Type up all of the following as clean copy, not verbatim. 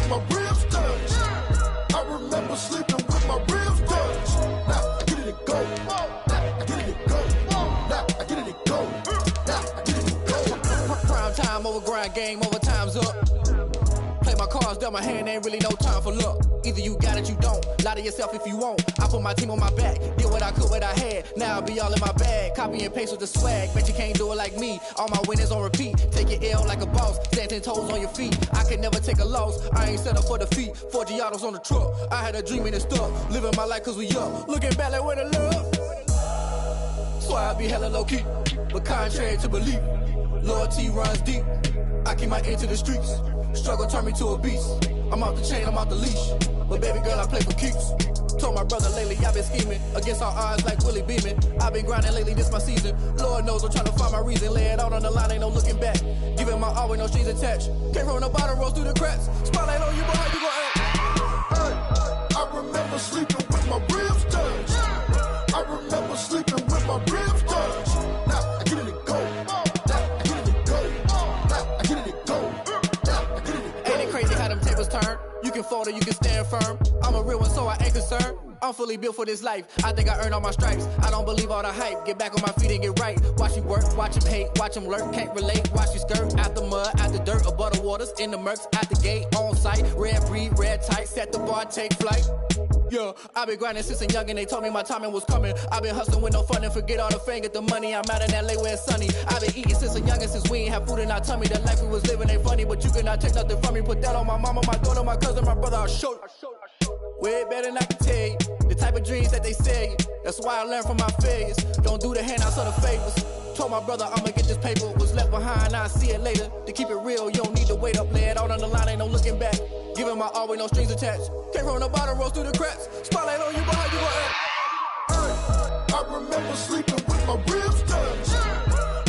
with my ribs touched. I remember sleeping with my ribs touched. Now I get it and go. Now I get it and go. Now I get it and go. Now I get it and go. Prime time over grind game, over time's up. Play my cards, dealt my hand, ain't really no time for luck. Either you got it, you don't. Lie to yourself if you won't. I put my team on my back, did what I could, what I had. Now I'll be all in my bag, copy and paste with the swag. Bet you can't do it like me. All my winners on repeat. Take your L like a boss, stand 10 toes on your feet. I can never take a loss, I ain't set up for defeat. 4 Giottos on the truck, I had a dream and it stuck. Living my life cause we up, looking back like where the love. So I be hella low key, but contrary to belief, loyalty runs deep. I keep my ear to the streets. Struggle turned me to a beast. I'm off the chain, I'm off the leash. But baby girl, I play for keeps. Told my brother lately, I've been scheming against all odds like Willie Beeman. I've been grinding lately, this my season. Lord knows I'm trying to find my reason. Lay it out on the line, ain't no looking back. Giving my all with no strings attached. Came from the bottom, rose through the cracks. Spotlight on you, boy, how you gon' act? Hey, I remember sleeping with my ribs touched. I remember sleeping with my ribs touched. Now I get it and go. Now I get it and go. Now I get it and go. Now I get it and go. Ain't it crazy how them tables turn? You can fold or you can stand firm. I'm a real one, so I ain't concerned. I'm fully built for this life. I think I earned all my stripes. I don't believe all the hype. Get back on my feet and get right. Watch you work, watch him hate, watch him lurk. Can't relate, watch you skirt. Out the mud, out the dirt, above the waters, in the murks, out the gate, on site. Red breed, red tight, set the bar, take flight. Yeah, I been grinding since a youngin', they told me my timing was coming. I been hustling with no fun and forget all the fame, get the money. I'm out in LA where it's sunny. I been eating since a youngin', since we ain't have food in our tummy. The life we was living ain't funny, but you cannot take nothing from me. Put that on my mama, my daughter, my cousin, my brother, I'll show you. Way better than I can tell you. The type of dreams that they sell you. That's why I learned from my failures. Don't do the handouts or the favors. Told my brother I'ma get this paper. Was left behind, I'll see it later. To keep it real, you don't need to wait up. Lay it out on the line, ain't no looking back. Giving my all with no strings attached. Came from the bottom, rose through the cracks. Spotlight on you, boy, how you gon' act? Hey, I remember sleeping with my ribs touched.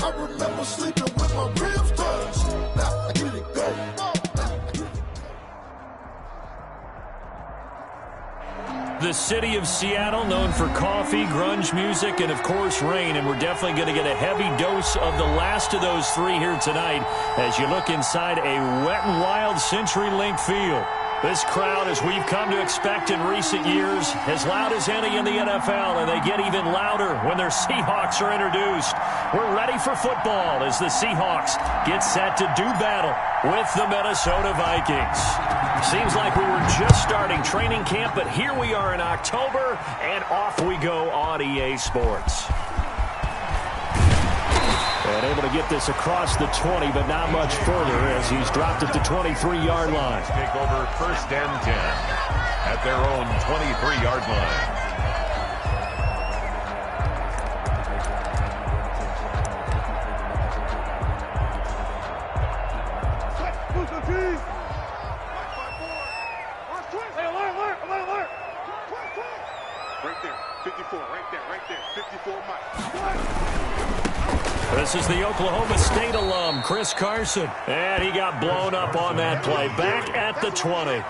I remember sleeping with my ribs touched. Now I get it and go. The city of Seattle, known for coffee, grunge music, and, of course, rain. And we're definitely going to get a heavy dose of the last of those three here tonight as you look inside a wet and wild CenturyLink field. This crowd, as we've come to expect in recent years, as loud as any in the NFL, and they get even louder when their Seahawks are introduced. We're ready for football as the Seahawks get set to do battle with the Minnesota Vikings. Seems like we were just starting training camp, but here we are in October, and off we go on EA Sports. And able to get this across the 20, but not much further as he's dropped it to 23-yard line. Take over 1st and 10 at their own 23-yard line. Right there, 54, right there, 54 Mike. This is the Oklahoma State alum, Chris Carson. And he got blown up on that play. Back at the 20.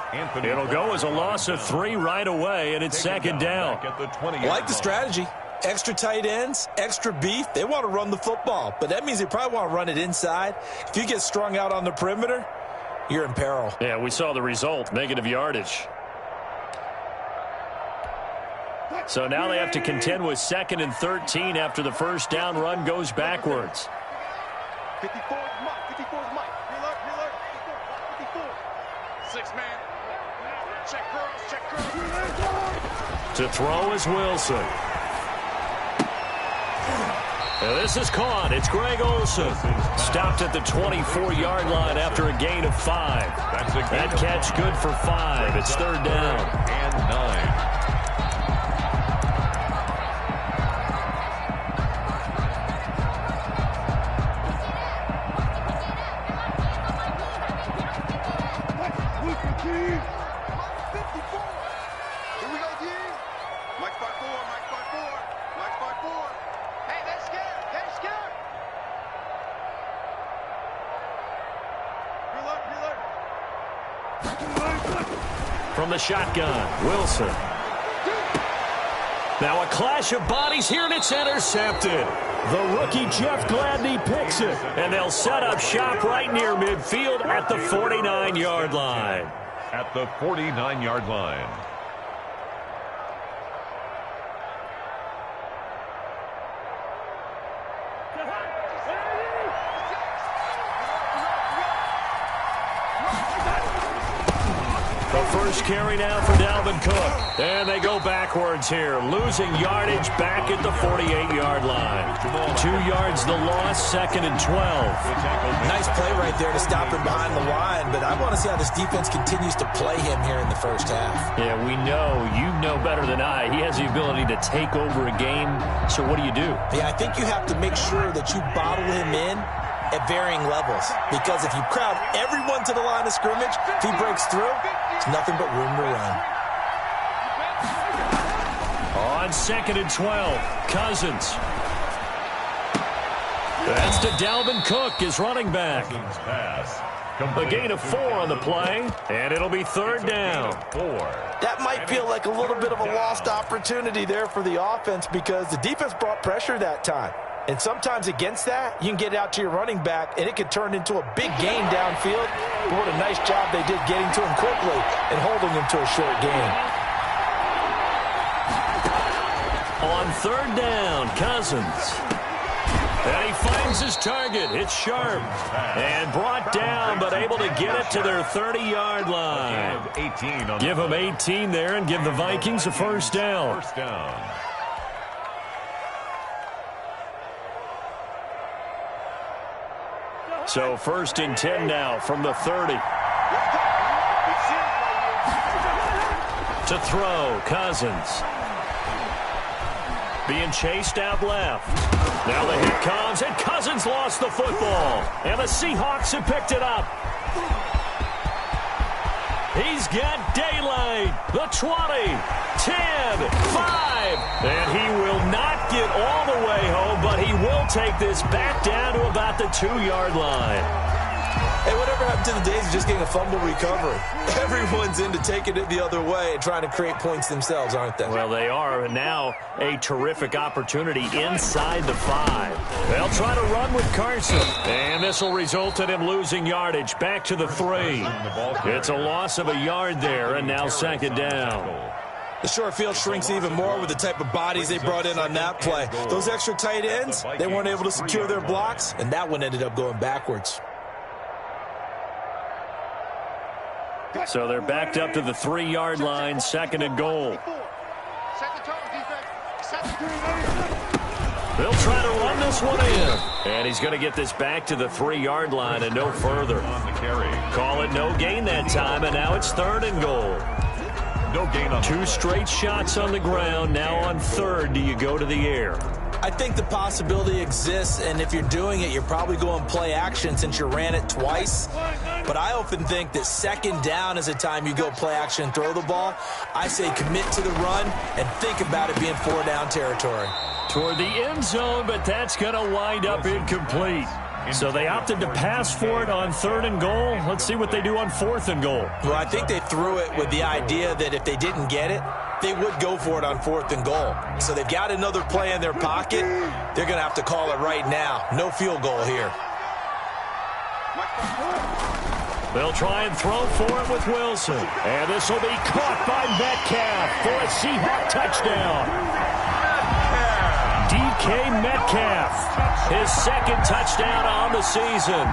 It'll go as a loss of 3 right away, and it's 2nd down. I like the strategy. Extra tight ends, extra beef. They want to run the football, but that means they probably want to run it inside. If you get strung out on the perimeter, you're in peril. Yeah, we saw the result, negative yardage. So now they have to contend with 2nd and 13 after the first down run goes backwards. 54 is Mike. 54 is Mike. Reload. 54. 6 man. Check curls. To throw is Wilson. And this is caught. It's Greg Olsen. Stopped at the 24-yard line after a gain of 5. That catch good for 5. It's 3rd down. And 9. From the shotgun, Wilson. Now a clash of bodies here, and it's intercepted. The rookie Jeff Gladney picks it, and they'll set up shop right near midfield at the 49-yard line. at the 49-yard line. The first carry now for Dalvin Cook. And they go backwards here, losing yardage back at the 48-yard line. 2 yards the loss, 2nd and 12. Nice play right there to stop him behind the line, but I want to see how this defense continues to play him here in the first half. Yeah, we know, you know better than I, he has the ability to take over a game. So what do? Yeah, I think you have to make sure that you bottle him in at varying levels, because if you crowd everyone to the line of scrimmage, if he breaks through, it's nothing but room to run. On 2nd and 12, Cousins. That's to Dalvin Cook, his running back. A gain of 4 on the play, and it'll be 3rd down. That might feel like a little bit of a lost opportunity there for the offense, because the defense brought pressure that time. And sometimes against that, you can get it out to your running back, and it could turn into a big gain downfield. But what a nice job they did getting to him quickly and holding him to a short gain. On 3rd down, Cousins. And he finds his target. It's Sharp. And brought down, but able to get it to their 30-yard line. Give them 18 there and give the Vikings a first down. So 1st and 10 now from the 30. To throw, Cousins. Being chased out left. Now the hit comes, and Cousins lost the football. And the Seahawks have picked it up. He's got daylight. The 20, 10, 5. And he will not get all the way home, but he will take this back down to about the 2-yard line. Hey, whatever happened to the days of just getting a fumble recovery? Everyone's into taking it the other way and trying to create points themselves, aren't they? Well, they are, and now a terrific opportunity inside the 5. They'll try to run with Carson, and this will result in him losing yardage back to the 3. It's a loss of a yard there, and now 2nd down. The short field shrinks even more with the type of bodies they brought in on that play. Those extra tight ends, they weren't able to secure their blocks, and that one ended up going backwards. So they're backed up to the 3-yard line, 2nd and goal. They'll try to run this one in. And he's going to get this back to the 3-yard line and no further. Call it no gain that time, and now it's 3rd and goal. No gain on 2 straight shots on the ground. Now on 3rd, do you go to the air? I think the possibility exists, and if you're doing it, you're probably going play action since you ran it twice. But I often think that 2nd down is a time you go play action and throw the ball. I say commit to the run and think about it being 4-down territory. Toward the end zone, but that's going to wind up incomplete. So they opted to pass for it on 3rd and goal. Let's see what they do on 4th and goal. Well, I think they threw it with the idea that if they didn't get it, they would go for it on 4th and goal. So they've got another play in their pocket. They're going to have to call it right now. No field goal here. They'll try and throw for it with Wilson. And this will be caught by Metcalf for a Seahawk touchdown. DK Metcalf, his 2nd touchdown on the season.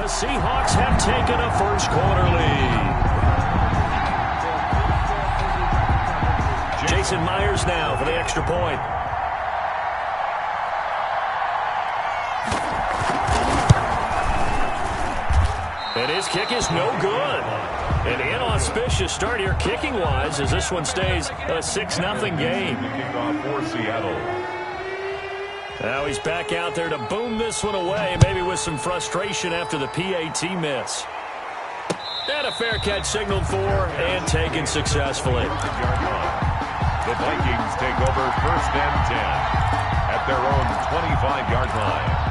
The Seahawks have taken a first-quarter lead. Jason Myers now for the extra point. And his kick is no good. An inauspicious start here kicking-wise as this one stays a 6-0 game. Kickoff for Seattle. Now he's back out there to boom this one away, maybe with some frustration after the PAT miss. And a fair catch signaled for and taken successfully. The Vikings take over 1st and 10 at their own 25-yard line.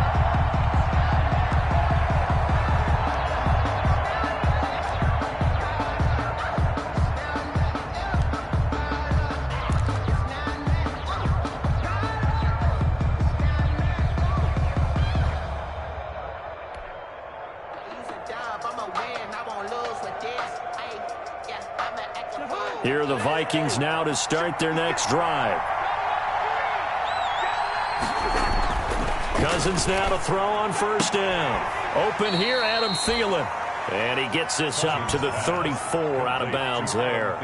Here are the Vikings now to start their next drive. Cousins now to throw on 1st down. Open here, Adam Thielen. And he gets this up to the 34 out of bounds there.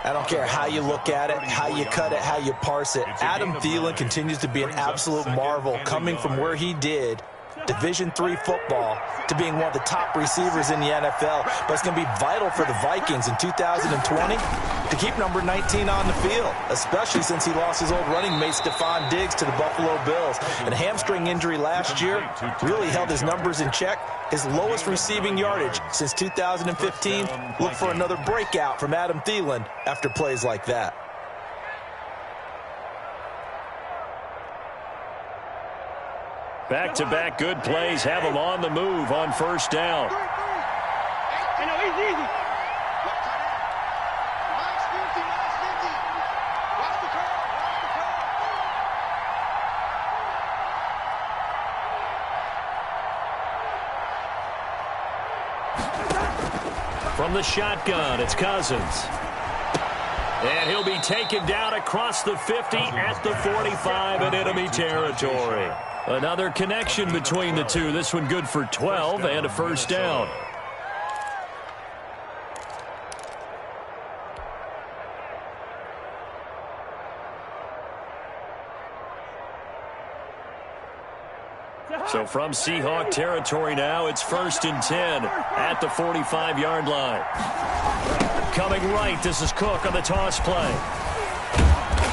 I don't care how you look at it, how you cut it, how you parse it. Adam Thielen continues to be an absolute marvel coming from where he did Division III football to being one of the top receivers in the NFL. But it's going to be vital for the Vikings in 2020 to keep number 19 on the field, especially since he lost his old running mate Stephon Diggs to the Buffalo Bills. And a hamstring injury last year really held his numbers in check. His lowest receiving yardage since 2015. Look for another breakout from Adam Thielen after plays like that. Back-to-back good plays have him on the move on 1st down. From the shotgun, it's Cousins. And he'll be taken down across the 50 at the 45 in enemy territory. Another connection between the two. This one good for 12 and a 1st down. So from Seahawk territory now, it's 1st and 10 at the 45-yard line. Coming right, this is Cook on the toss play.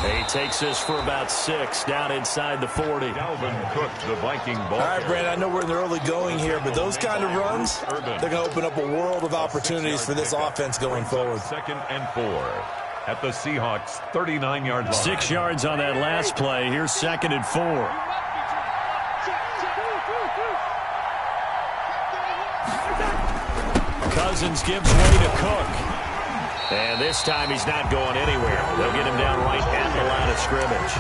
He takes this for about 6 down inside the 40. Dalvin Cook, the Viking ball. All right, Brandon, I know we're in the early going here, but those kind of runs, they're going to open up a world of opportunities for this offense going forward. 2nd and 4 at the Seahawks 39-yard line. 6 yards on that last play. Here's 2nd and 4. Cousins gives way to Cook. And this time he's not going anywhere. They'll get him down right at the line of scrimmage.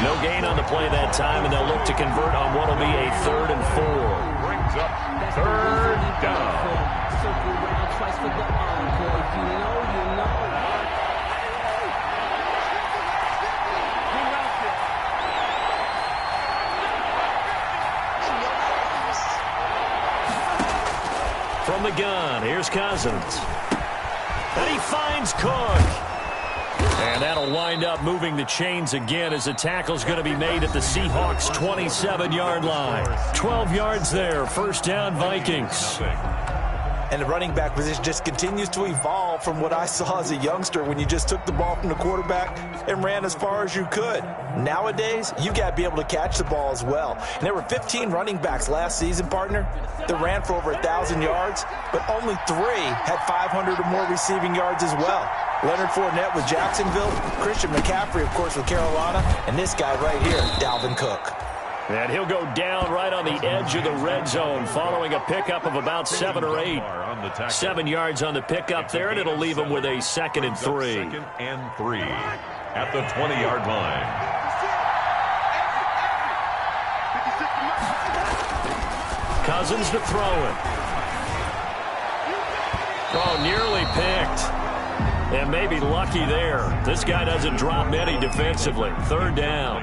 No gain on the play that time, and they'll look to convert on what will be a 3rd and 4. Brings up 3rd down. From the gun, here's Cousins. And he finds Cook. And that'll wind up moving the chains again as the tackle's going to be made at the Seahawks' 27-yard line. 12 yards there, 1st down Vikings. And the running back position just continues to evolve from what I saw as a youngster when you just took the ball from the quarterback and ran as far as you could. Nowadays, you got to be able to catch the ball as well. And there were 15 running backs last season, partner, that ran for over 1,000 yards, but only 3 had 500 or more receiving yards as well. Leonard Fournette with Jacksonville, Christian McCaffrey, of course, with Carolina, and this guy right here, Dalvin Cook. And he'll go down right on the edge of the red zone following a pickup of about 7 or 8. 7 yards on the pickup there, and it'll leave him with a 2nd and 3. 2nd and 3 at the 20-yard line. Cousins to throw it. Oh, nearly picked. And maybe lucky there. This guy doesn't drop many defensively. 3rd down.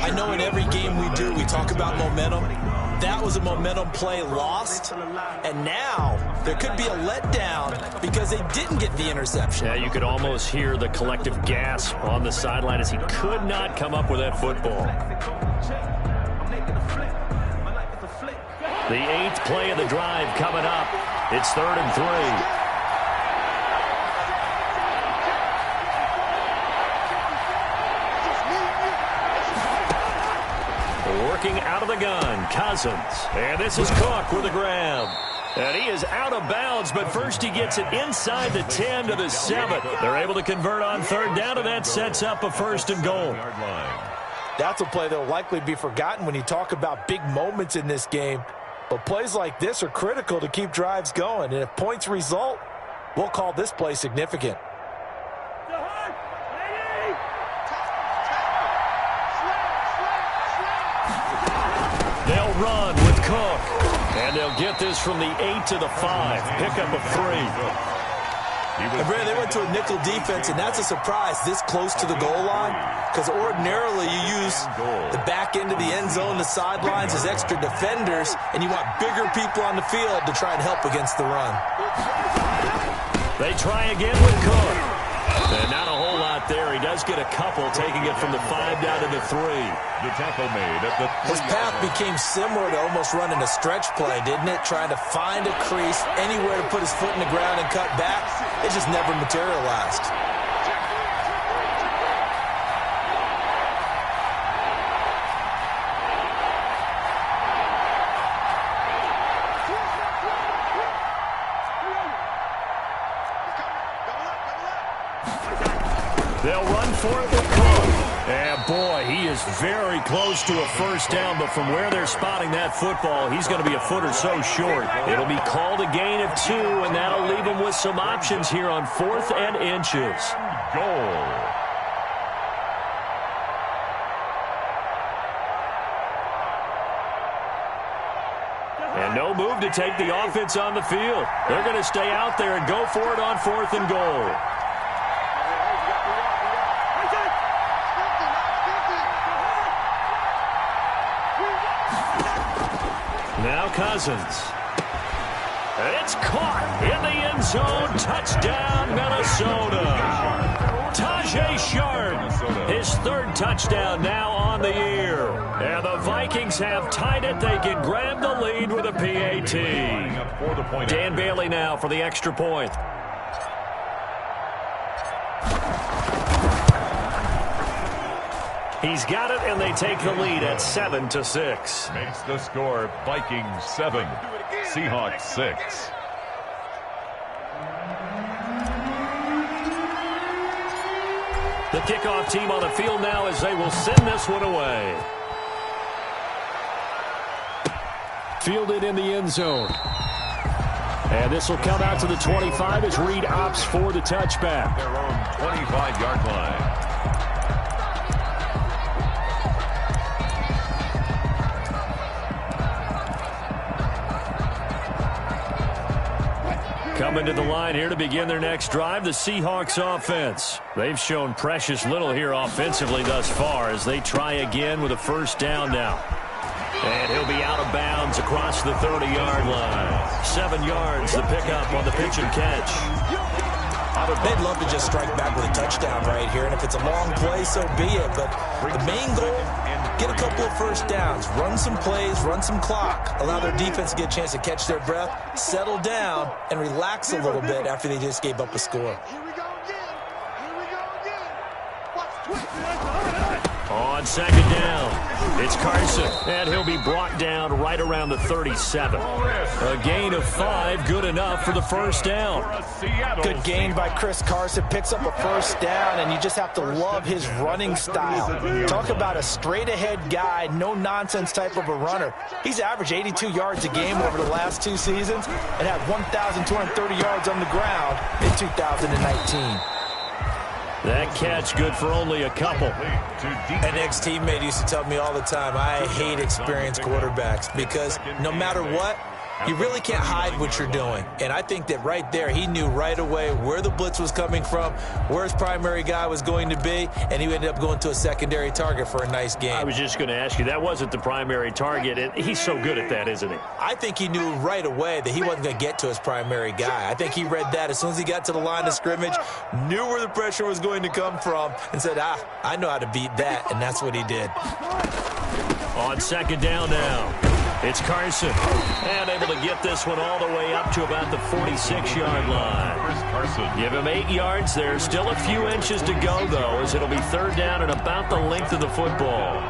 I know in every game we do, we talk about momentum. that was a momentum play lost, and now there could be a letdown because they didn't get the interception. Yeah, you could almost hear the collective gasp on the sideline as he could not come up with that football. The 8th play of the drive coming up. It's 3rd and 3. Working out of the gun, Cousins. And this is Cook with a grab. And he is out of bounds, but first he gets it inside the 10 to the 7. They're able to convert on 3rd down, and that sets up a 1st and goal. That's a play that will likely be forgotten when you talk about big moments in this game. But plays like this are critical to keep drives going. And if points result, we'll call this play significant. They'll run with Cook. And they'll get this from the 8 to the 5. Pickup of 3. And Brad, they went to a nickel defense, and that's a surprise this close to the goal line, because ordinarily you use the back end of the end zone, the sidelines as extra defenders, and you want bigger people on the field to try and help against the run. They try again with Cook. And not a whole lot there. He does get a couple, taking it from the 5 down to the 3. The tackle made at the 3. His path became similar to almost running a stretch play, didn't it? Trying to find a crease, anywhere to put his foot in the ground and cut back. It just never materialized. They'll run for it with Cook. And boy, he is very close to a 1st down, but from where they're spotting that football, he's going to be a foot or so short. It'll be called a gain of 2, and that'll leave him with some options here on 4th and inches. Goal. And no move to take the offense on the field. They're going to stay out there and go for it on 4th and goal. Now Cousins. And it's caught in the end zone. Touchdown, Minnesota. Tajay Sharp, his 3rd touchdown now on the year. And the Vikings have tied it. They can grab the lead with a PAT. Dan Bailey now for the extra point. He's got it, and they take the lead at 7-6. Makes the score Vikings 7, Seahawks 6. The kickoff team on the field now as they will send this one away. Fielded in the end zone. And this will come out to the 25 as Reed opts for the touchback. Their own 25-yard line. Coming to the line here to begin their next drive, the Seahawks offense. They've shown precious little here offensively thus far as they try again with a 1st down now. And he'll be out of bounds across the 30-yard line. 7 yards, the pickup on the pitch and catch. They'd love to just strike back with a touchdown right here, and if it's a long play, so be it. But the main goal, get a couple of 1st downs, run some plays, run some clock, allow their defense to get a chance to catch their breath, settle down, and relax a little bit after they just gave up a score. Here we go again. Here we go again. Watch twist. On 2nd down, it's Carson, and he'll be brought down right around the 37. A gain of 5, good enough for the 1st down. Good gain by Chris Carson, picks up a 1st down, and you just have to love his running style. Talk about a straight-ahead guy, no-nonsense type of a runner. He's averaged 82 yards a game over the last 2 seasons and had 1,230 yards on the ground in 2019. That catch good for only a couple. An ex-teammate used to tell me all the time, I hate experienced quarterbacks because no matter what, you really can't hide what you're doing. And I think that right there, he knew right away where the blitz was coming from, where his primary guy was going to be, and he ended up going to a secondary target for a nice game. I was just going to ask you, that wasn't the primary target. And he's so good at that, isn't he? I think he knew right away that he wasn't going to get to his primary guy. I think he read that as soon as he got to the line of scrimmage, knew where the pressure was going to come from, and said, I know how to beat that, and that's what he did. On second down now, it's Carson. And able to get this one all the way up to about the 46-yard line. Give him 8 yards there. Still a few inches to go, though, as it'll be third down and about the length of the football.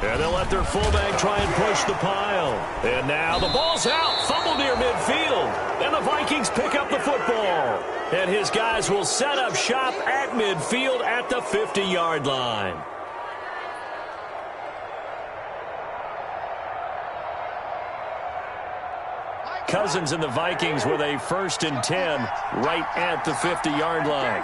And they'll let their fullback try and push the pile. And now the ball's out. Fumble near midfield. And the Vikings pick up the football. And his guys will set up shop at midfield at the 50-yard line. Cousins and the Vikings with a 1st and 10 right at the 50-yard line.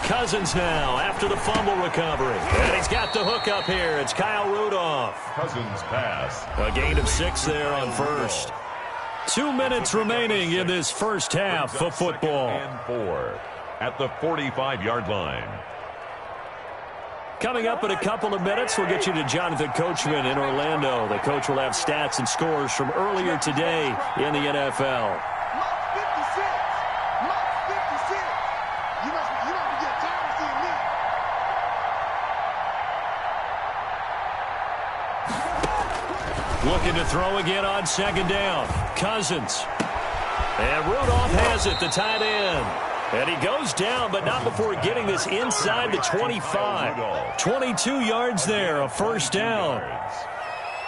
Cousins now after the fumble recovery. And he's got the hook up here. It's Kyle Rudolph. Cousins pass. A gain of 6 there on first. 2 minutes remaining in this first half of football. And 4 at the 45-yard line. Coming up in a couple of minutes, we'll get you to Jonathan Coachman in Orlando. The coach will have stats and scores from earlier today in the NFL. Looking to throw again on second down. Cousins. And Rudolph has it, the tight end. And he goes down, but not before getting this inside the 25. 22 yards there, a first down.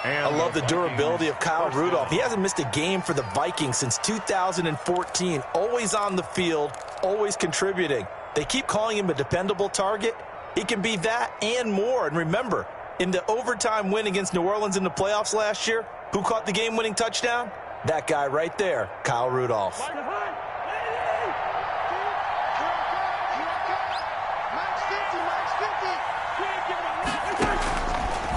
I love the durability of Kyle Rudolph. He hasn't missed a game for the Vikings since 2014. Always on the field, always contributing. They keep calling him a dependable target. He can be that and more. And remember, in the overtime win against New Orleans in the playoffs last year, who caught the game-winning touchdown? That guy right there, Kyle Rudolph.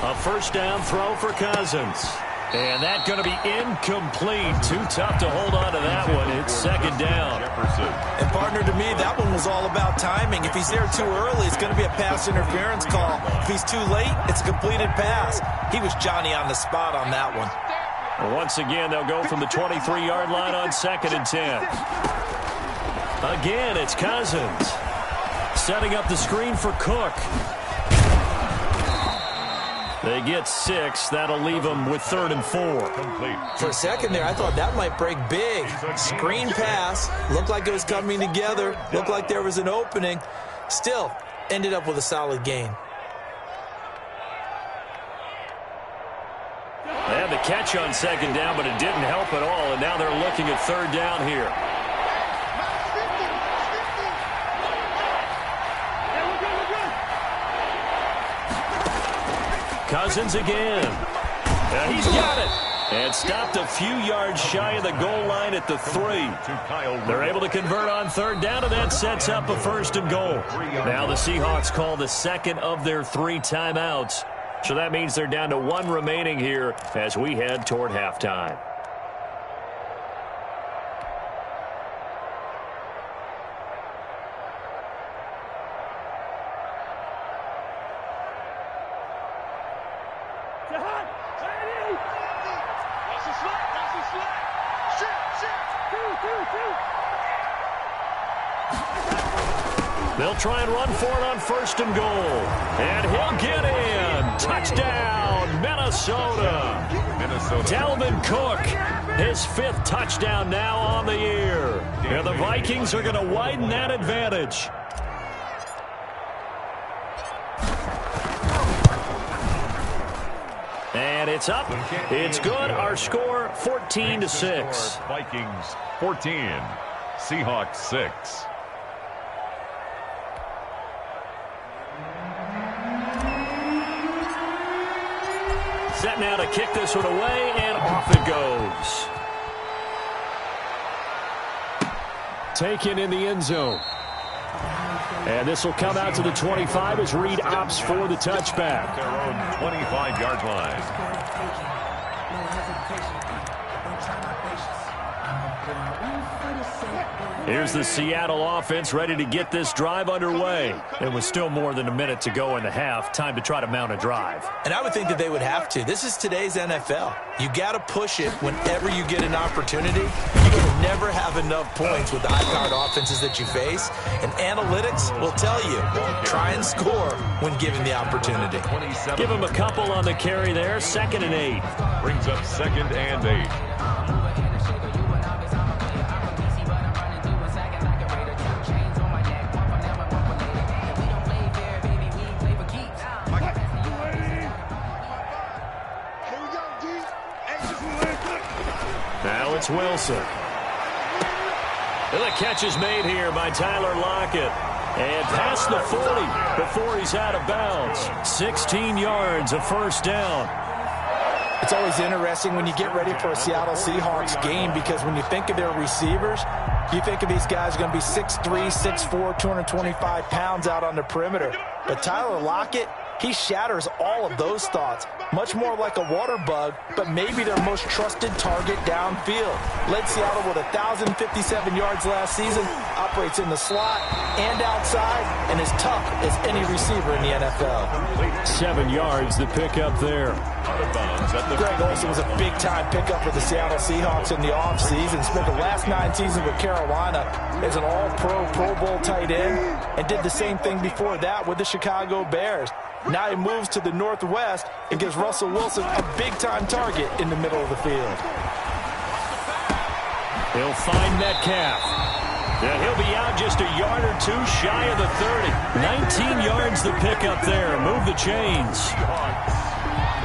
A first down throw for Cousins. And that's going to be incomplete. Too tough to hold on to that one. It's second down. And partner, to me, that one was all about timing. If he's there too early, it's going to be a pass interference call. If he's too late, it's a completed pass. He was Johnny on the spot on that one. Once again, they'll go from the 23-yard line on second and 10. Again, it's Cousins. Setting up the screen for Cook. They get 6. That'll leave them with 3rd and 4. For a second there, I thought that might break big. Screen pass. Looked like it was coming together. Looked like there was an opening. Still, ended up with a solid gain. They had the catch on second down, but it didn't help at all. And now they're looking at third down here. Cousins again. And he's got it. And stopped a few yards shy of the goal line at the 3. They're able to convert on third down, and that sets up a 1st and goal. Now the Seahawks call the second of their 3 timeouts. So that means they're down to 1 remaining here as we head toward halftime. They'll try and run for it on 1st and goal. And he'll get in. Touchdown, Minnesota. Dalvin Cook, his 5th touchdown now on the year. And the Vikings are going to widen that advantage. And it's up. It's good. Our score, 14-6. Vikings 14, Seahawks 6. Set now to kick this one away, and off it goes. Taken in the end zone. And this will come out to the 25 as Reed opts for the touchback. Their own 25-yard line. Here's the Seattle offense ready to get this drive underway. It was still more than a minute to go in the half. Time to try to mount a drive. And I would think that they would have to. This is today's NFL. You got to push it whenever you get an opportunity. You can never have enough points with the high-powered offenses that you face. And analytics will tell you, try and score when given the opportunity. Give him a couple on the carry there. 2nd and 8. Brings up 2nd and 8. Now it's Wilson. And the catch is made here by Tyler Lockett. And past the 40 before he's out of bounds. 16 yards, a first down. It's always interesting when you get ready for a Seattle Seahawks game because when you think of their receivers, you think of these guys are going to be 6'3", 6'4", 225 pounds out on the perimeter. But Tyler Lockett, he shatters all of those thoughts. Much more like a water bug, but maybe their most trusted target downfield. Led Seattle with 1,057 yards last season, operates in the slot and outside, and is tough as any receiver in the NFL. 7 yards the pickup there. Greg Olsen was a big-time pickup for the Seattle Seahawks in the offseason. Spent the last 9 seasons with Carolina as an all-pro, Pro Bowl tight end, and did the same thing before that with the Chicago Bears. Now he moves to the Northwest and gives Russell Wilson a big-time target in the middle of the field. He'll find Metcalf. And he'll be out just a yard or two shy of the 30. 19 yards the pickup there. Move the chains.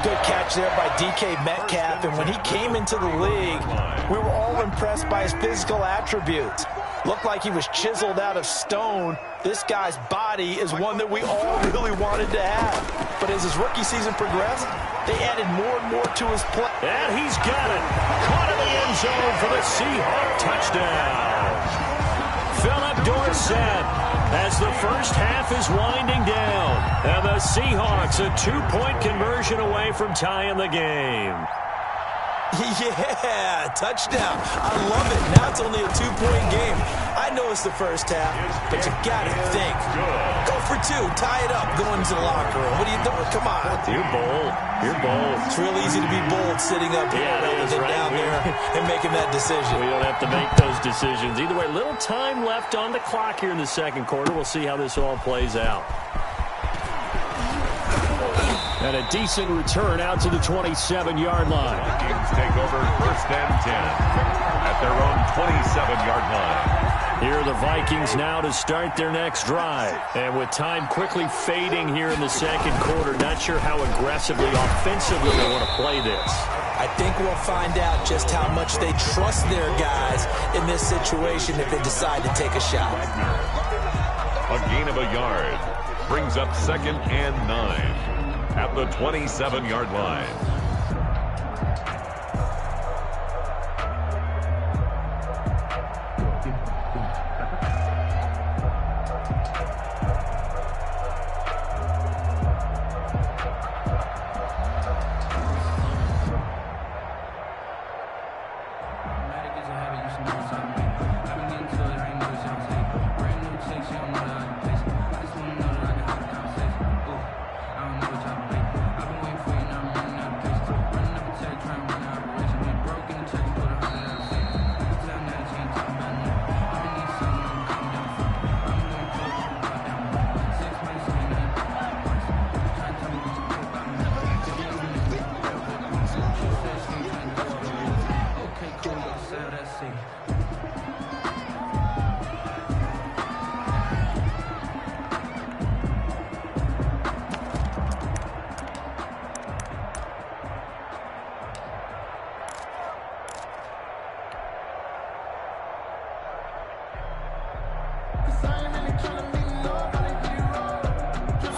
Good catch there by DK Metcalf, and when he came into the league, we were all impressed by his physical attributes. Looked like he was chiseled out of stone. This guy's body is one that we all really wanted to have. But as his rookie season progressed, they added more and more to his play. And he's got it. Caught in the end zone for the Seahawk touchdown. Philip Dorsett as the first half is winding down. And the Seahawks a 2-point conversion away from tying the game. Yeah, touchdown. I love it. Now it's only a 2-point game. I know it's the first half, but you got to think. Go for 2. Tie it up. Go into the locker room. What are you doing? Come on. You're bold. You're bold. It's real easy to be bold sitting up here rather than down there and making that decision. We don't have to make those decisions. Either way, little time left on the clock here in the second quarter. We'll see how this all plays out. And a decent return out to the 27-yard line. Vikings take over 1st and 10 at their own 27-yard line. Here are the Vikings now to start their next drive. And with time quickly fading here in the second quarter, not sure how aggressively, offensively they want to play this. I think we'll find out just how much they trust their guys in this situation if they decide to take a shot. A gain of a yard brings up 2nd and 9. At the 27-yard line.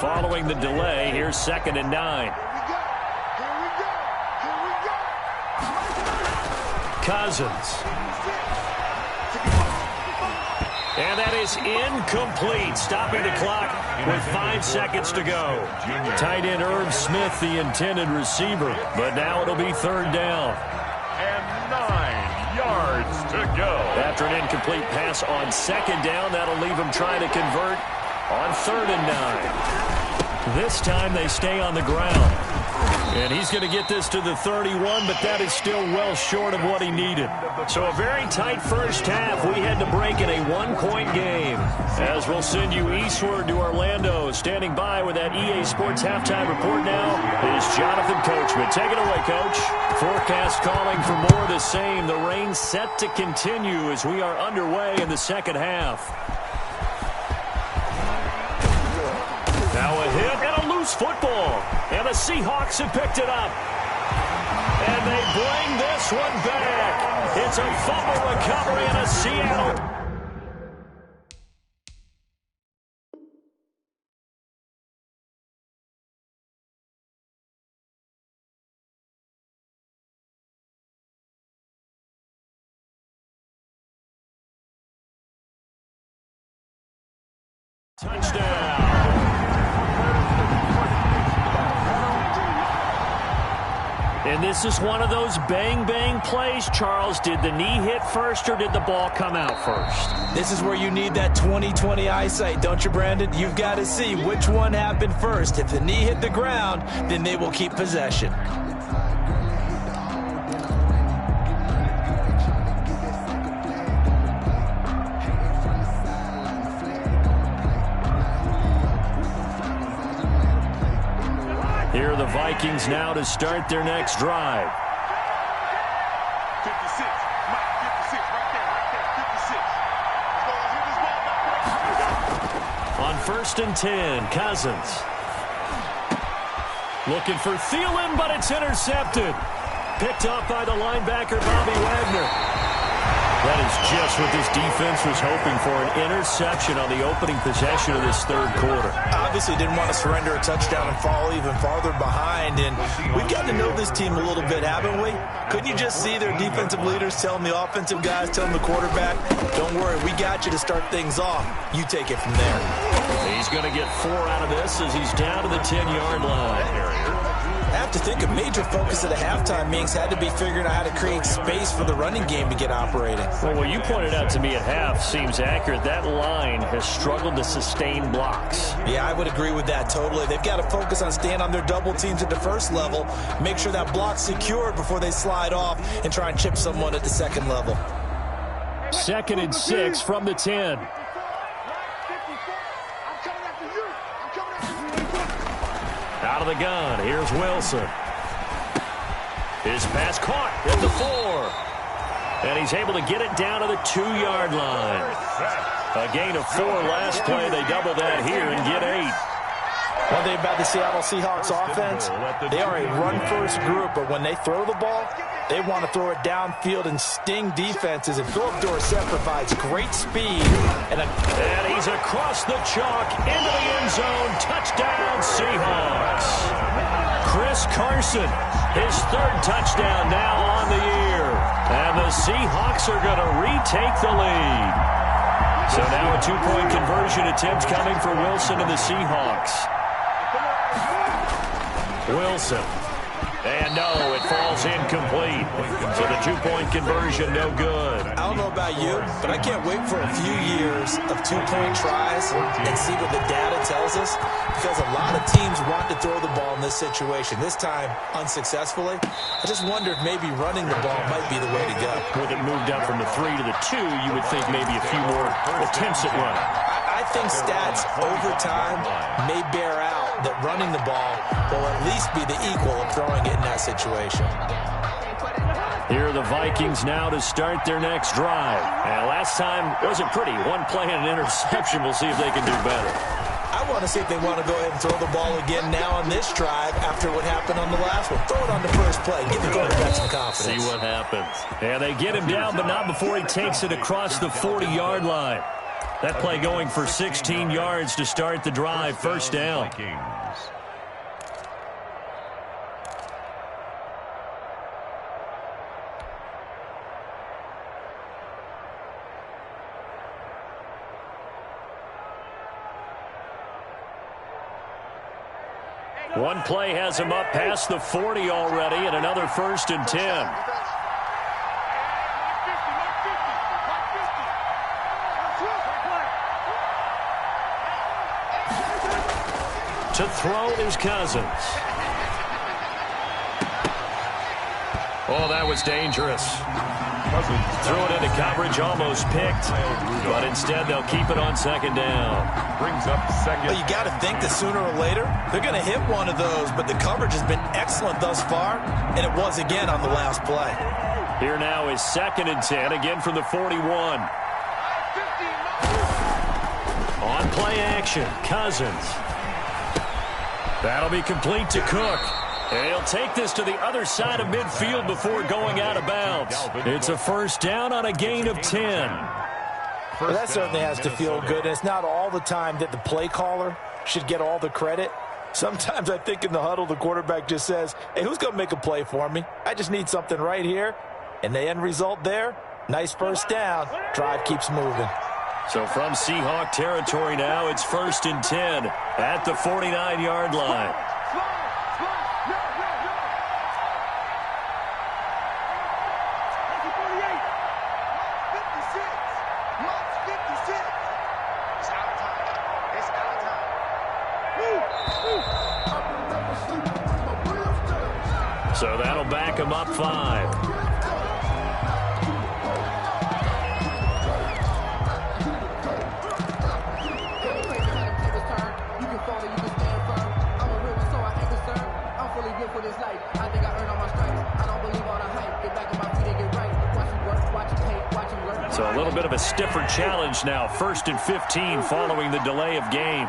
Following the delay, here's 2nd and 9. Here we go. Cousins. And that is incomplete, stopping the clock with 5 seconds to go. Tight end Irv Smith, the intended receiver, but now it'll be third down. And 9 yards to go. After an incomplete pass on second down, that'll leave him trying to convert on 3rd and 9. This time they stay on the ground. And he's going to get this to the 31, but that is still well short of what he needed. So a very tight first half. We had to break in a 1-point game. As we'll send you eastward to Orlando. Standing by with that EA Sports halftime report now is Jonathan Coachman. Take it away, Coach. Forecast calling for more of the same. The rain set to continue as we are underway in the second half. Now a hit and a loose football. And the Seahawks have picked it up. And they bring this one back. It's a fumble recovery in a Seattle. Touchdown. And this is one of those bang-bang plays, Charles. Did the knee hit first or did the ball come out first? This is where you need that 20/20 eyesight, don't you, Brandon? You've got to see which one happened first. If the knee hit the ground, then they will keep possession. Here are the Vikings now to start their next drive. 56. Mike, 56. Right there. 56. Let's go. Let's get this ball back. On 1st and 10, Cousins. Looking for Thielen, but it's intercepted. Picked off by the linebacker, Bobby Wagner. That is just what this defense was hoping for, an interception on the opening possession of this third quarter. Obviously didn't want to surrender a touchdown and fall even farther behind, and we've gotten to know this team a little bit, haven't we? Couldn't you just see their defensive leaders telling the offensive guys, telling the quarterback, don't worry, we got you to start things off. You take it from there. He's going to get 4 out of this as he's down to the 10-yard line. I have to think a major focus at the halftime, Minks, had to be figuring out how to create space for the running game to get operating. Well, what you pointed out to me at half seems accurate. That line has struggled to sustain blocks. Yeah, I would agree with that totally. They've got to focus on staying on their double teams at the first level, make sure that block's secured before they slide off and try and chip someone at the second level. 2nd and 6 from the 10. Out of the gun, here's Wilson. His pass caught at the 4. And he's able to get it down to the 2-yard line. A gain of 4 last play. They double that here and get 8. One thing about the Seattle Seahawks offense, they are a run-first group, but when they throw the ball, they want to throw it downfield and sting defenses. And Philip Dorsett provides great speed. And he's across the chalk into the end zone. Touchdown, Seahawks. Chris Carson, his 3rd touchdown now on the year. And the Seahawks are going to retake the lead. So now a 2-point conversion attempt coming for Wilson and the Seahawks. Wilson. And no, it falls incomplete. So the 2-point conversion, no good. I don't know about you, but I can't wait for a few years of 2-point tries and see what the data tells us, because a lot of teams want to throw the ball in this situation. This time, unsuccessfully. I just wondered maybe running the ball might be the way to go. With it moved up from the 3 to the 2, you would think maybe a few more attempts at running. I think stats over time may bear out that running the ball will at least be the equal of throwing it in that situation. Here are the Vikings now to start their next drive. And last time wasn't pretty. 1 play and an interception. We'll see if they can do better. I want to see if they want to go ahead and throw the ball again now on this drive after what happened on the last one. Throw it on the first play. Give the quarterback some confidence. See what happens. And they get him down, but not before he takes it across the 40-yard line. That play going for 16 yards to start the drive. First down. One play has him up past the 40 already, and another 1st and 10. To throw is Cousins. Oh, that was dangerous. Threw it into coverage, almost picked, but instead they'll keep it on 2nd down. Brings up 2nd. Well, you got to think that sooner or later they're going to hit one of those, but the coverage has been excellent thus far, and it was again on the last play. Here now is 2nd and 10, again from the 41. On play action, Cousins. That'll be complete to Cook. And he'll take this to the other side of midfield before going out of bounds. It's a 1st down on a gain of 10. Well, that certainly has to feel good. And it's not all the time that the play caller should get all the credit. Sometimes I think in the huddle, the quarterback just says, hey, who's going to make a play for me? I just need something right here. And the end result there, nice 1st down. Drive keeps moving. So from Seahawk territory now, it's 1st and 10 at the 49-yard line. So that'll back him up 5. So a little bit of a stiffer challenge now. 1st and 15 following the delay of game.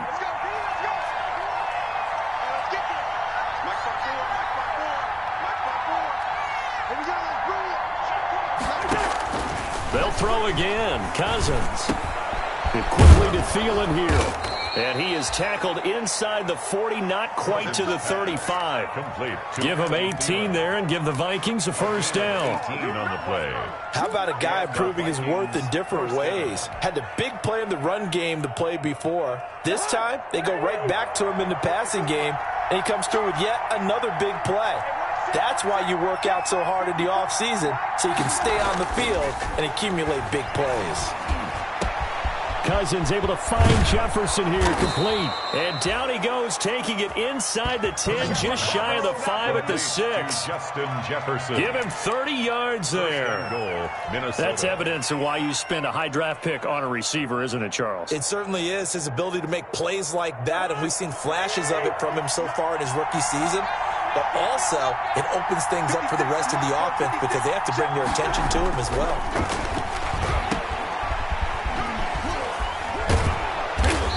They'll throw again. Cousins. Quickly to Thielen here. And he is tackled inside the 40, not quite to the 35. Complete. Give him 18 there and give the Vikings a 1st down. 18 on the play. How about a guy proving his worth in different ways? Had the big play in the run game the play before. This time, they go right back to him in the passing game, and he comes through with yet another big play. That's why you work out so hard in the offseason, so you can stay on the field and accumulate big plays. Cousins able to find Jefferson here, complete. And down he goes, taking it inside the 10, just shy of the 5 at the 6. Justin Jefferson. Give him 30 yards there. Goal, Minnesota. That's evidence of why you spend a high draft pick on a receiver, isn't it, Charles? It certainly is, his ability to make plays like that, and we've seen flashes of it from him so far in his rookie season. But also, it opens things up for the rest of the offense because they have to bring their attention to him as well.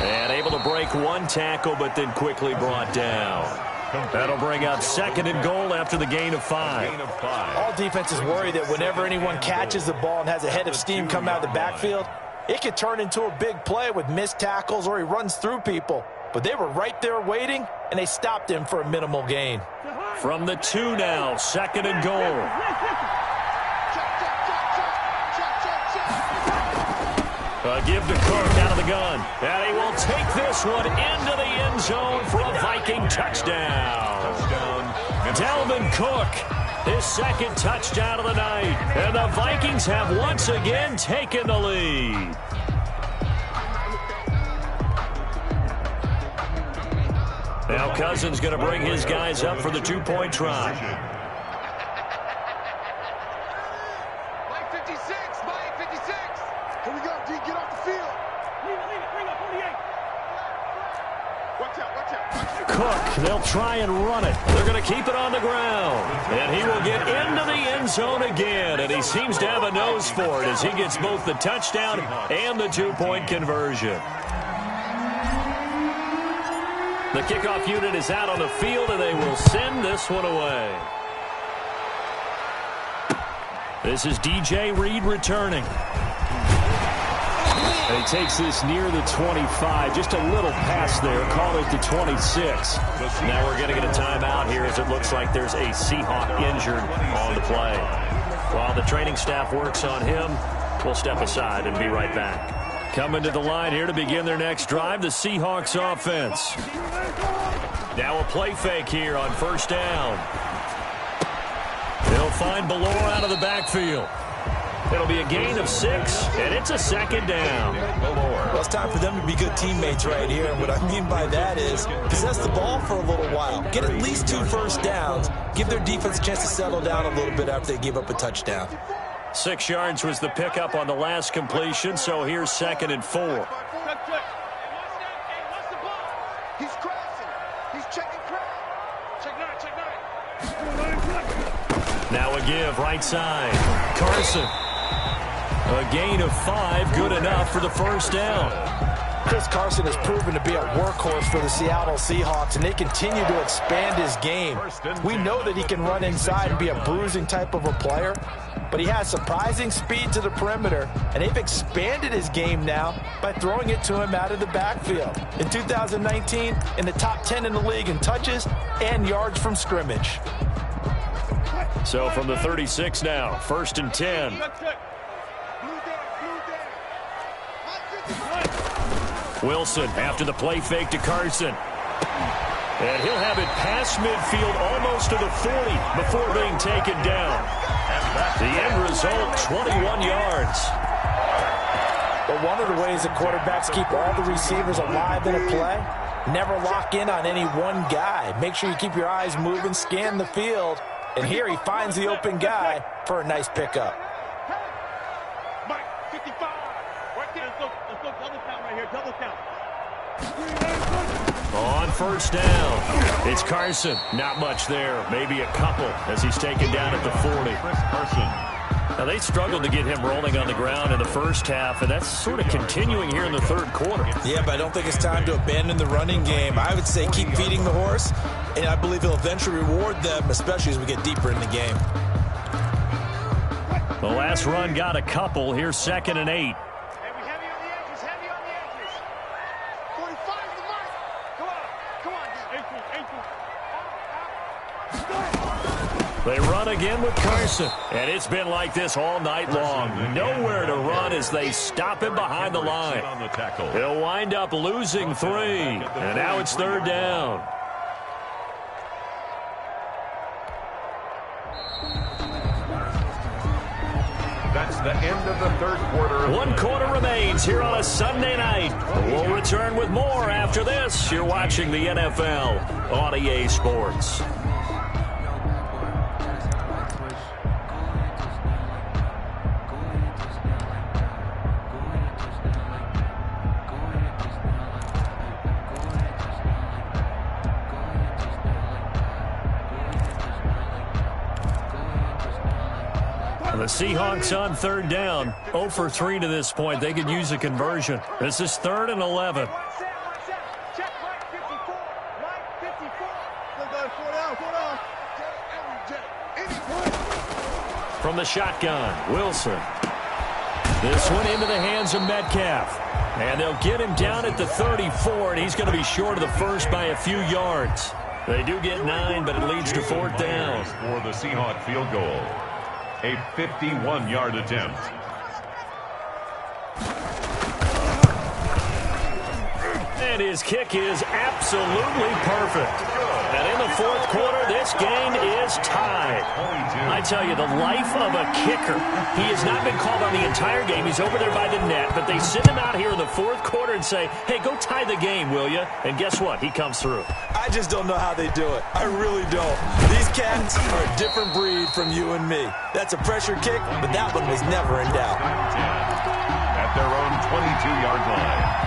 And able to break one tackle, but then quickly brought down. That'll bring up 2nd and goal after the gain of 5. All defenses worry that whenever anyone catches the ball and has a head of steam come out of the backfield, it could turn into a big play with missed tackles or he runs through people. But they were right there waiting, and they stopped him for a minimal gain. From the 2 now, 2nd and goal. Give to Cook out of the gun. And he will take this one into the end zone for a Viking touchdown. Dalvin Cook, his 2nd touchdown of the night. And the Vikings have once again taken the lead. Now Cousins going to bring his guys up for the 2-point try. Mike 56. Here we go, D. Get off the field. Bring up 48. Watch out. Cook, they'll try and run it. They're going to keep it on the ground. And he will get into the end zone again. And he seems to have a nose for it as he gets both the touchdown and the 2-point conversion. The kickoff unit is out on the field, and they will send this one away. This is DJ Reed returning. And he takes this near the 25. Just a little pass there. Call it the 26. Now we're going to get a timeout here as it looks like there's a Seahawk injured on the play. While the training staff works on him, we'll step aside and be right back. Coming to the line here to begin their next drive, the Seahawks offense. Now a play fake here on first down. They'll find Ballore out of the backfield. It'll be a gain of 6, and it's a second down. Well, it's time for them to be good teammates right here, and what I mean by that is possess the ball for a little while. Get at least 2 first downs. Give their defense a chance to settle down a little bit after they give up a touchdown. 6 yards was the pickup on the last completion, so here's 2nd and 4. He's crossing. He's checking crowd. Check 9, check 9. Now a give, right side. Carson. A gain of 5, good enough for the first down. Chris Carson has proven to be a workhorse for the Seattle Seahawks, and they continue to expand his game. We know that he can run inside and be a bruising type of a player, but he has surprising speed to the perimeter, and they've expanded his game now by throwing it to him out of the backfield. In 2019, in the top 10 in the league in touches and yards from scrimmage. So from the 36 now, 1st and 10. Wilson after the play fake to Carson. And he'll have it past midfield almost to the 40 before being taken down. The end result, 21 yards. But one of the ways that quarterbacks keep all the receivers alive in a play, never lock in on any one guy. Make sure you keep your eyes moving, scan the field. And here he finds the open guy for a nice pickup. Mike, 55. Right there. Let's go double count right here. Double count. On first down, it's Carson. Not much there. Maybe a couple as he's taken down at the 40. Chris Carson. Now, they struggled to get him rolling on the ground in the first half, and that's sort of continuing here in the third quarter. Yeah, but I don't think it's time to abandon the running game. I would say keep feeding the horse, and I believe he'll eventually reward them, especially as we get deeper in the game. The last run got a couple. Here's 2nd and 8. Heavy on the edges. Heavy on the edges. 45 to the mark. Come on. 18. They run again with Carson, and it's been like this all night long. Nowhere to run as they stop him behind the line. He'll wind up losing 3, and now it's 3rd down. That's the end of the third quarter. 1 quarter remains here on a Sunday night. We'll return with more after this. You're watching the NFL on EA Sports. The Seahawks on 3rd down, 0 for 3 to this point. They could use a conversion. This is 3rd and 11. Check Mike 54. Mike 54. From the shotgun, Wilson. This one into the hands of Metcalf. And they'll get him down at the 34, and he's going to be short of the first by a few yards. They do get 9, but it leads to 4th down. For the Seahawk field goal. A 51-yard attempt. And his kick is absolutely perfect. And in the 4th quarter, this game is tied. I tell you, the life of a kicker. He has not been called on the entire game. He's over there by the net, but they send him out here in the 4th quarter and say, hey, go tie the game, will you? And guess what? He comes through. I just don't know how they do it. I really don't. These cats are a different breed from you and me. That's a pressure kick, but that one was never in doubt. At their own 22-yard line.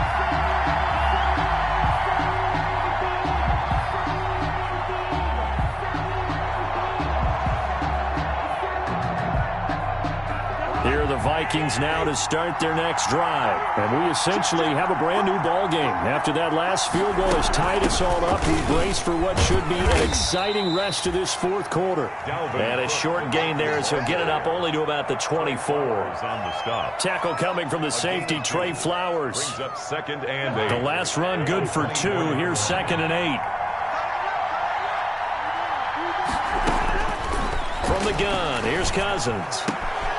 Here are the Vikings now to start their next drive. And we essentially have a brand-new ball game. After that last field goal has tied us all up, we brace for what should be an exciting rest of this 4th quarter. And a short gain there, so get it up only to about the 24. Tackle coming from the safety, Trey Flowers. Brings up 2nd and 8. The last run good for 2. Here's 2nd and 8. From the gun, here's Cousins.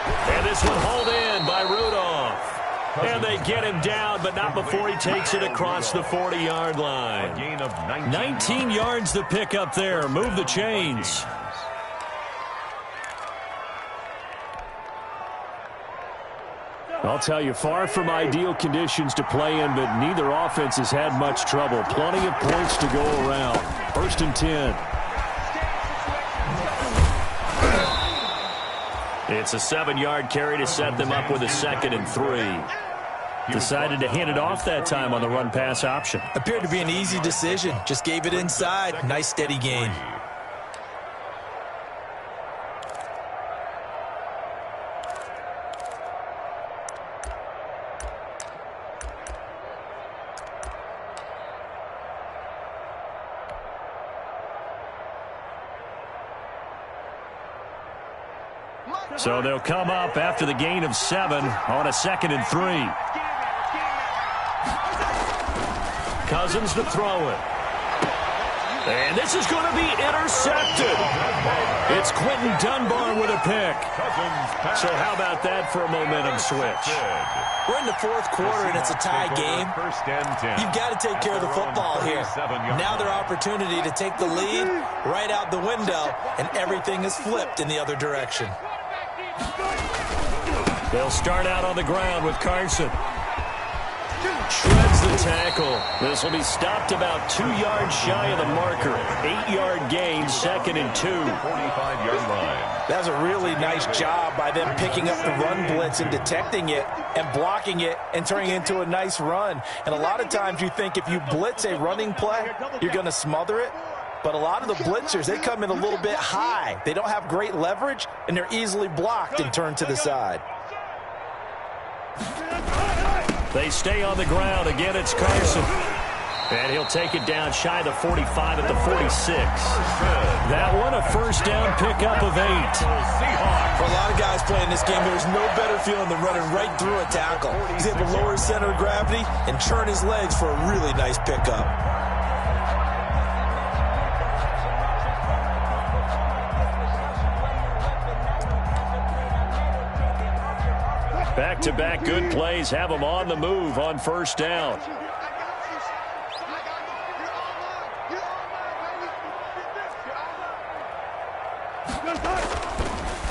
And this one hauled in by Rudolph. And they get him down, but not before he takes it across the 40-yard line. A gain of 19 yards to pick up there. Move the chains. I'll tell you, far from ideal conditions to play in, but neither offense has had much trouble. Plenty of points to go around. 1st and 10. It's a 7-yard carry to set them up with a 2nd and 3. Decided to hand it off that time on the run-pass option. Appeared to be an easy decision. Just gave it inside. Nice, steady gain. So they'll come up after the gain of 7 on a 2nd and 3. Cousins to throw it. And this is going to be intercepted. It's Quentin Dunbar with a pick. So how about that for a momentum switch? We're in the 4th quarter, and it's a tie game. You've got to take care of the football here. Now their opportunity to take the lead right out the window, and everything is flipped in the other direction. They'll start out on the ground with Carson. Shreds the tackle. This will be stopped about 2 yards shy of the marker. 8-yard gain, 2nd and 2. 45-yard line. That's a really nice job by them picking up the run blitz and detecting it and blocking it and turning it into a nice run. And a lot of times you think if you blitz a running play, you're going to smother it. But a lot of the blitzers, they come in a little bit high. They don't have great leverage, and they're easily blocked and turned to the side. They stay on the ground. Again, it's Carson. And he'll take it down shy of the 45 at the 46. That one, a 1st down pickup of 8. For a lot of guys playing this game, there's no better feeling than running right through a tackle. He's able to lower his center of gravity and churn his legs for a really nice pickup. Back-to-back good plays have them on the move on 1st down.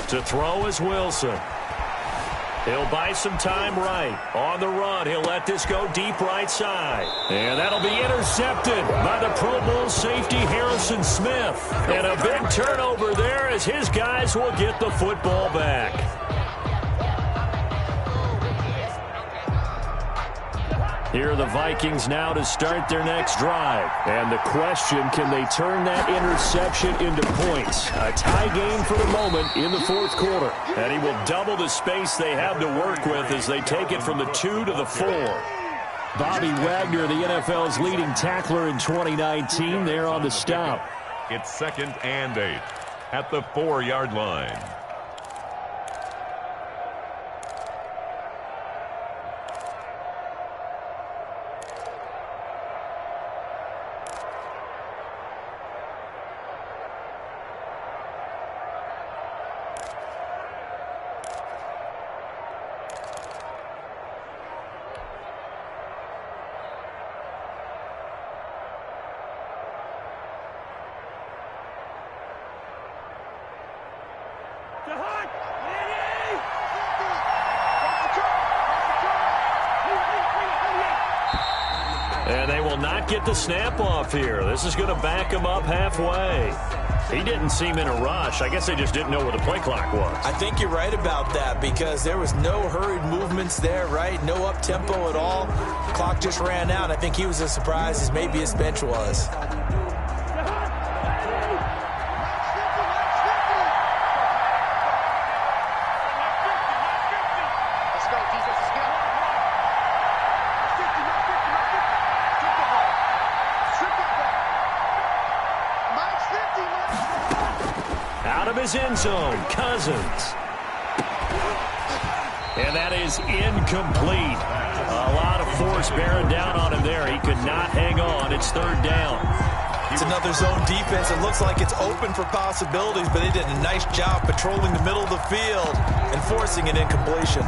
To throw is Wilson. He'll buy some time right. On the run, he'll let this go deep right side. And that'll be intercepted by the Pro Bowl safety Harrison Smith. And a big turnover there as his guys will get the football back. Here are the Vikings now to start their next drive. And the question, can they turn that interception into points? A tie game for the moment in the 4th quarter. And he will double the space they have to work with as they take it from the 2 to the 4. Bobby Wagner, the NFL's leading tackler in 2019, there on the stop. It's 2nd and 8 at the 4-yard line. And they will not get the snap off here. This is going to back him up halfway. He didn't seem in a rush. I guess they just didn't know what the play clock was. I think you're right about that because there was no hurried movements there, right? No up-tempo at all. The clock just ran out. I think he was as surprised as maybe his bench was. His end zone, Cousins. And that is incomplete. A lot of force bearing down on him there. He could not hang on. It's 3rd down. It's another zone defense. It looks like it's open for possibilities, but they did a nice job patrolling the middle of the field and forcing an incompletion.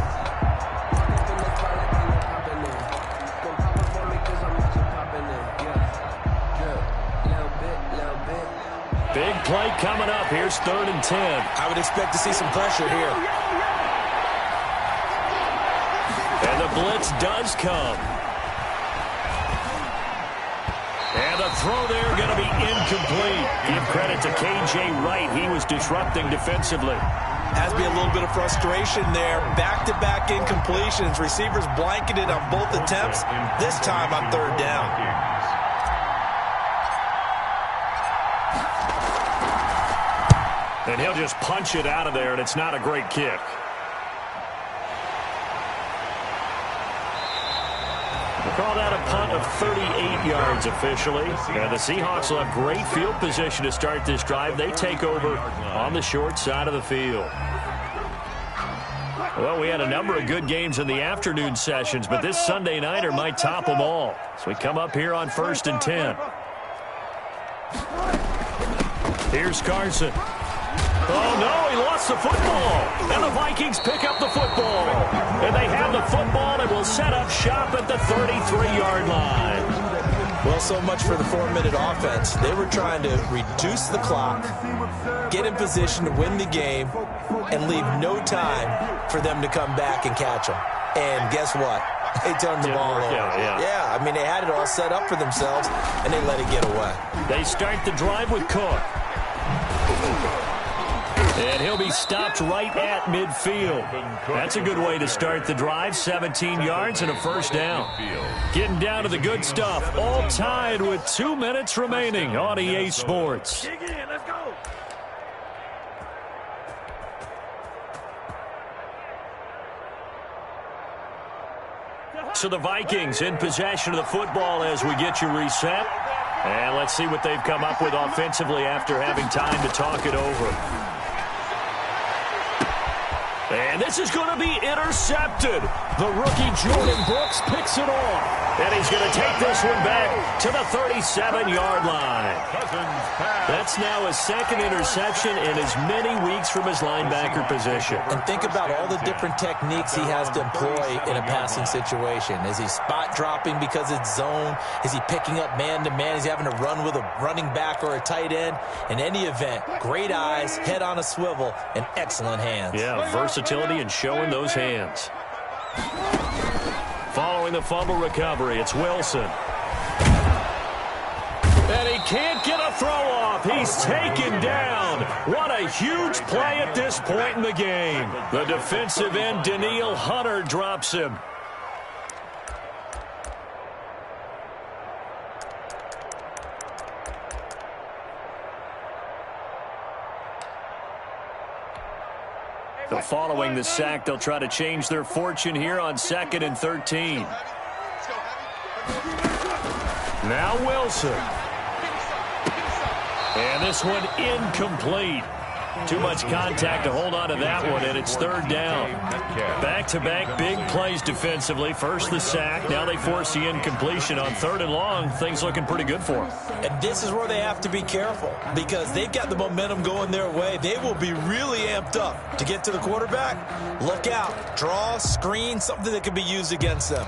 Big play coming up. Here's 3rd and 10. I would expect to see some pressure here. And the blitz does come. And the throw there going to be incomplete. Give credit to K.J. Wright. He was disrupting defensively. Has to be a little bit of frustration there. Back-to-back incompletions. Receivers blanketed on both attempts, this time on 3rd down. And he'll just punch it out of there, and it's not a great kick. Called out a punt of 38 yards officially. And the Seahawks will have great field position to start this drive. They take over on the short side of the field. Well, we had a number of good games in the afternoon sessions, but this Sunday nighter might top them all. So we come up here on 1st and 10. Here's Carson. Oh, no, he lost the football. And the Vikings pick up the football. And they have the football and will set up shop at the 33-yard line. Well, so much for the 4-minute offense. They were trying to reduce the clock, get in position to win the game, and leave no time for them to come back and catch them. And guess what? They turned the ball over. Yeah, I mean, they had it all set up for themselves, and they let it get away. They start the drive with Cook. And he'll be stopped right at midfield. That's a good way to start the drive. 17 yards and a 1st down. Getting down to the good stuff. All tied with 2 minutes remaining on EA Sports. Let's go. So the Vikings in possession of the football as we get you reset. And let's see what they've come up with offensively after having time to talk it over. And this is going to be intercepted. The rookie Jordan Brooks picks it off. And he's going to take this one back to the 37-yard line. That's now his 2nd interception in as many weeks from his linebacker position. And think about all the different techniques he has to employ in a passing situation. Is he spot dropping because it's zone? Is he picking up man-to-man? Is he having to run with a running back or a tight end? In any event, great eyes, head on a swivel, and excellent hands. Yeah, versatility and showing those hands. Following the fumble recovery, it's Wilson. And he can't get a throw off. He's taken down. What a huge play at this point in the game. The defensive end, Daniil Hunter, drops him. Following the sack, they'll try to change their fortune here on 2nd and 13. Now Wilson. And this one incomplete. Too much contact to hold on to that one, and it's 3rd down. Back-to-back big plays defensively. First the sack, now they force the incompletion on 3rd and long. Things looking pretty good for them. And this is where they have to be careful because they've got the momentum going their way. They will be really amped up to get to the quarterback. Look out. Draw, screen, something that can be used against them.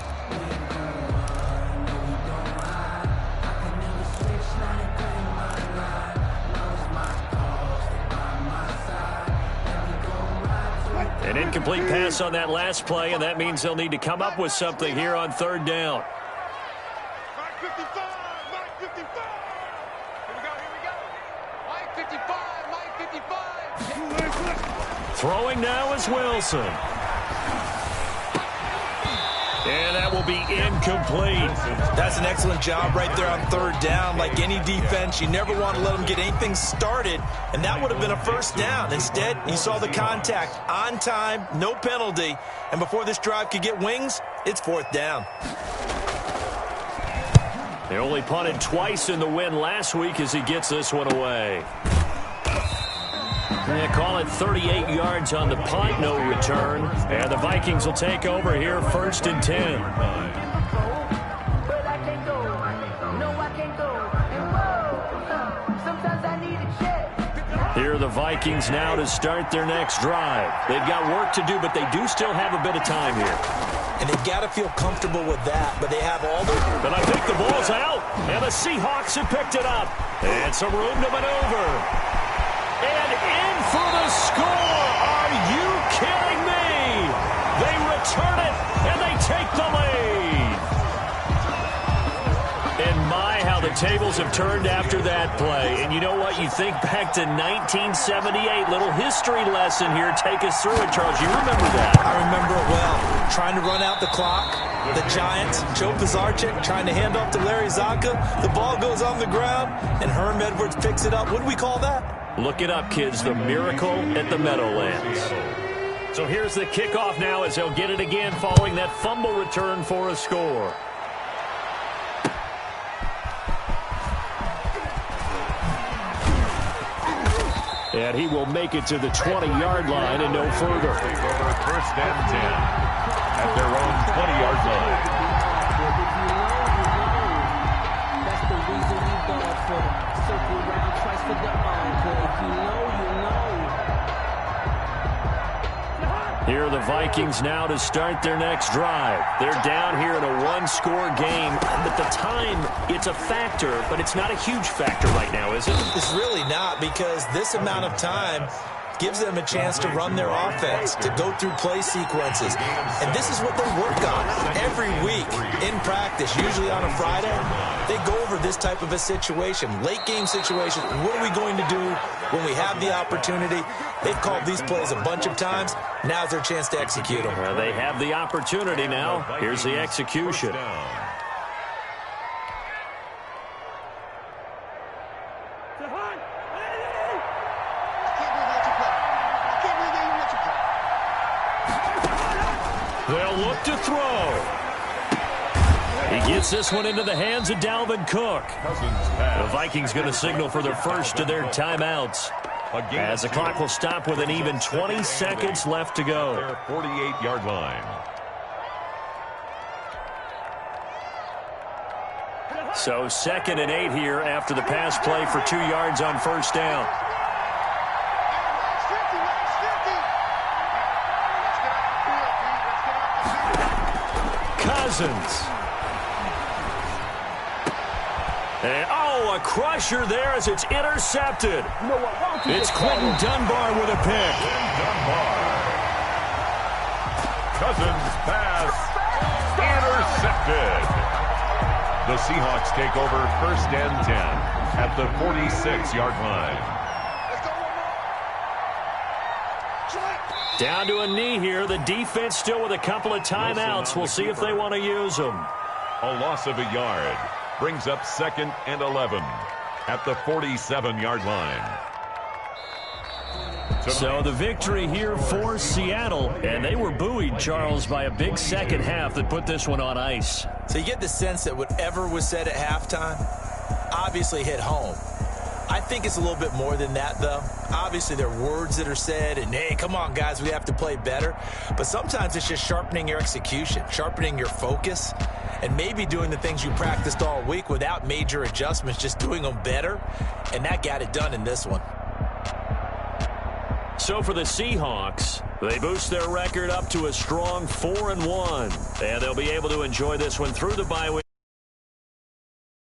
An incomplete pass on that last play, and that means they'll need to come up with something here on 3rd down. Mike 55, Mike 55. Here we go. Mike 55, Mike 55. Throwing now is Wilson. And that will be incomplete. That's an excellent job right there on 3rd down. Like any defense, you never want to let them get anything started, and that would have been a 1st down. Instead, you saw the contact on time, no penalty, and before this drive could get wings, it's 4th down. They only punted twice in the win last week as he gets this one away. They call it 38 yards on the punt, no return. And the Vikings will take over here 1st and 10. Here are the Vikings now to start their next drive. They've got work to do, but they do still have a bit of time here. and they've got to feel comfortable with that, but they have all the... But I think the ball's out, and the Seahawks have picked it up. And some room to maneuver. And in for the score. Are you kidding me? They return it, and they take the lead. And my, how the tables have turned after that play. And you know what? You think back to 1978. Little history lesson here. Take us through it, Charles. You remember that? I remember it well. Trying to run out the clock. The Giants, Joe Pisarcik trying to hand off to Larry Zonka. The ball goes on the ground, and Herm Edwards picks it up. What do we call that? Look it up, kids. The miracle at the Meadowlands. So here's the kickoff now as they'll get it again following that fumble return for a score. And he will make it to the 20-yard line and no further. Over first and 10 at their own 20-yard line. That's the reason we go for the circle round twice for the encore. If you know, you know. Here are the Vikings now to start their next drive. They're down here in a one-score game. But the time, it's a factor, but it's not a huge factor right now, is it? It's really not, because this amount of time gives them a chance to run their offense, to go through play sequences. And this is what they work on every week in practice, usually on a Friday. They go over this type of a situation, late game situation. What are we going to do when we have the opportunity? They've called these plays a bunch of times. Now's their chance to execute them. They have the opportunity now. Here's the execution. They'll look to throw. He gets this one into the hands of Dalvin Cook. The Vikings going to signal for the first of their timeouts, as the clock will stop with an even 20 seconds left to go. Their 48-yard line. So 2nd and 8 here after the pass play for 2 yards on first down. Cousins. And, a crusher there as it's intercepted. It's Quentin Dunbar with a pick. Cousins pass intercepted. The Seahawks take over first and 10 at the 46-yard line. Down to a knee here. The defense still with a couple of timeouts. We'll see if they want to use them. A loss of a yard brings up 2nd and 11 at the 47-yard line. So the victory here for Seattle, and they were buoyed, Charles, by a big second half that put this one on ice. So you get the sense that whatever was said at halftime obviously hit home. I think it's a little bit more than that, though. Obviously, there are words that are said, and, hey, come on, guys, we have to play better. But sometimes it's just sharpening your execution, sharpening your focus, and maybe doing the things you practiced all week without major adjustments, just doing them better. And that got it done in this one. So for the Seahawks, they boost their record up to a strong 4-1. And they'll be able to enjoy this one through the bye week.